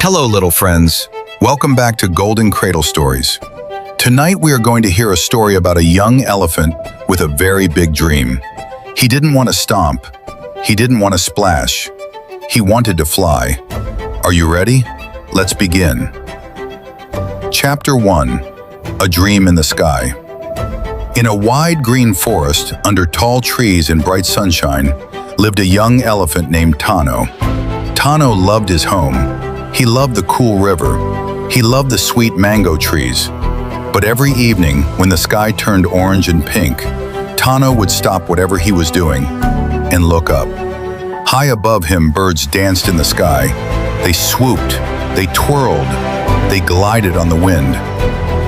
Hello, little friends. Welcome back to Golden Cradle Stories. Tonight we are going to hear a story about a young elephant with a very big dream. He didn't want to stomp. He didn't want to splash. He wanted to fly. Are you ready? Let's begin. Chapter 1. A Dream in the Sky. In a wide green forest, under tall trees and bright sunshine, lived a young elephant named Tano. Tano loved his home. He loved the cool river. He loved the sweet mango trees. But every evening, when the sky turned orange and pink, Tano would stop whatever he was doing and look up. High above him, birds danced in the sky. They swooped, they twirled, they glided on the wind.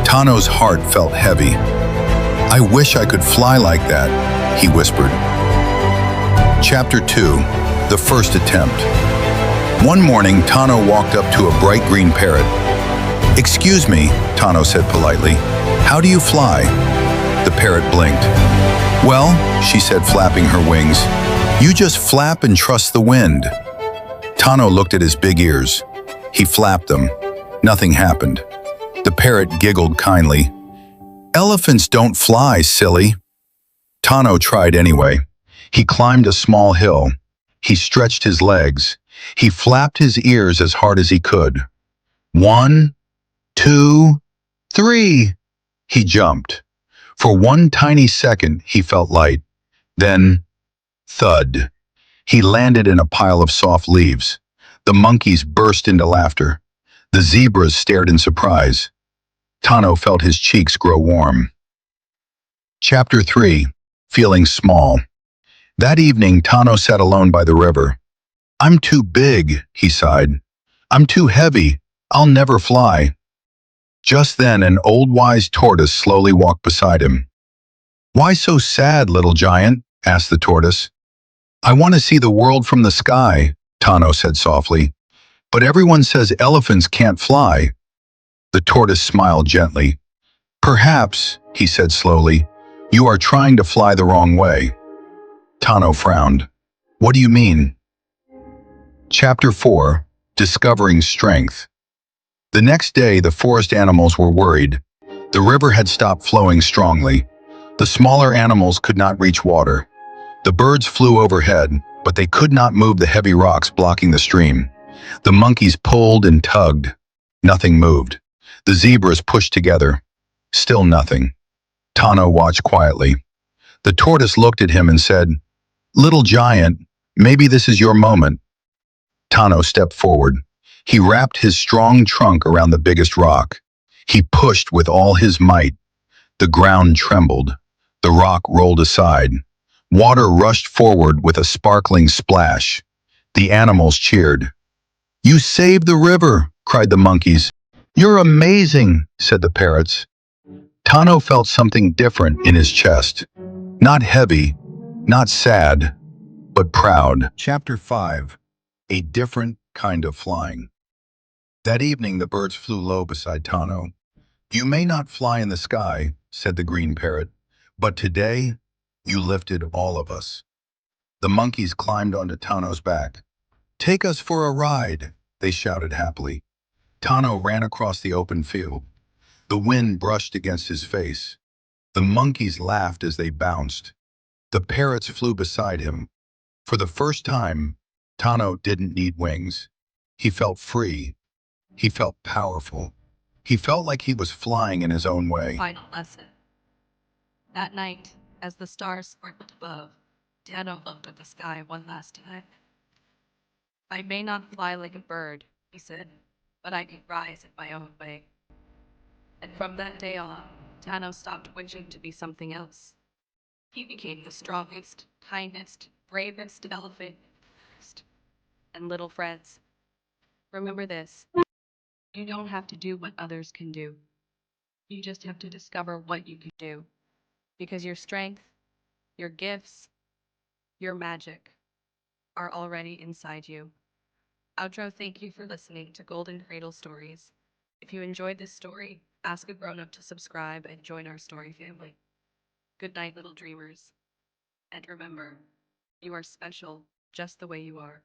Tano's heart felt heavy. "I wish I could fly like that," he whispered. Chapter 2. The First Attempt. One morning, Tano walked up to a bright green parrot. "Excuse me," Tano said politely. "How do you fly?" The parrot blinked. "Well," she said, flapping her wings, "you just flap and trust the wind." Tano looked at his big ears. He flapped them. Nothing happened. The parrot giggled kindly. "Elephants don't fly, silly." Tano tried anyway. He climbed a small hill. He stretched his legs. He flapped his ears as hard as he could. 1, 2, 3. He jumped. For one tiny second, he felt light. Then, thud. He landed in a pile of soft leaves. The monkeys burst into laughter. The zebras stared in surprise. Tano felt his cheeks grow warm. Chapter 3. Feeling small. That evening, Tano sat alone by the river. "I'm too big," he sighed. "I'm too heavy. I'll never fly." Just then, an old wise tortoise slowly walked beside him. "Why so sad, little giant?" asked the tortoise. "I want to see the world from the sky," Tano said softly. "But everyone says elephants can't fly." The tortoise smiled gently. "Perhaps," he said slowly, "you are trying to fly the wrong way." Tano frowned. "What do you mean?" Chapter 4. Discovering Strength. The next day, the forest animals were worried. The river had stopped flowing strongly. The smaller animals could not reach water. The birds flew overhead, but they could not move the heavy rocks blocking the stream. The monkeys pulled and tugged. Nothing moved. The zebras pushed together. Still nothing. Tano watched quietly. The tortoise looked at him and said, "Little giant, maybe this is your moment." Tano stepped forward. He wrapped his strong trunk around the biggest rock. He pushed with all his might. The ground trembled. The rock rolled aside. Water rushed forward with a sparkling splash. The animals cheered. "You saved the river," cried the monkeys. "You're amazing," said the parrots. Tano felt something different in his chest. Not heavy, not sad, but proud. Chapter 5. A Different Kind of Flying. That evening, the birds flew low beside Tano. "You may not fly in the sky," said the green parrot, "but today you lifted all of us." The monkeys climbed onto Tano's back. "Take us for a ride," they shouted happily. Tano ran across the open field. The wind brushed against his face. The monkeys laughed as they bounced. The parrots flew beside him. For the first time, Tano didn't need wings. He felt free. He felt powerful. He felt like he was flying in his own way. Final lesson. That night, as the stars sparkled above, Tano looked at the sky one last time. "I may not fly like a bird," he said, "but I can rise in my own way." And from that day on, Tano stopped wishing to be something else. He became the strongest, kindest, bravest elephant. And little friends, remember this. You don't have to do what others can do. You just have to discover what you can do. Because your strength, your gifts, your magic are already inside you. Outro, thank you for listening to Golden Cradle Stories. If you enjoyed this story, ask a grown-up to subscribe and join our story family. Good night, little dreamers. And remember, you are special just the way you are.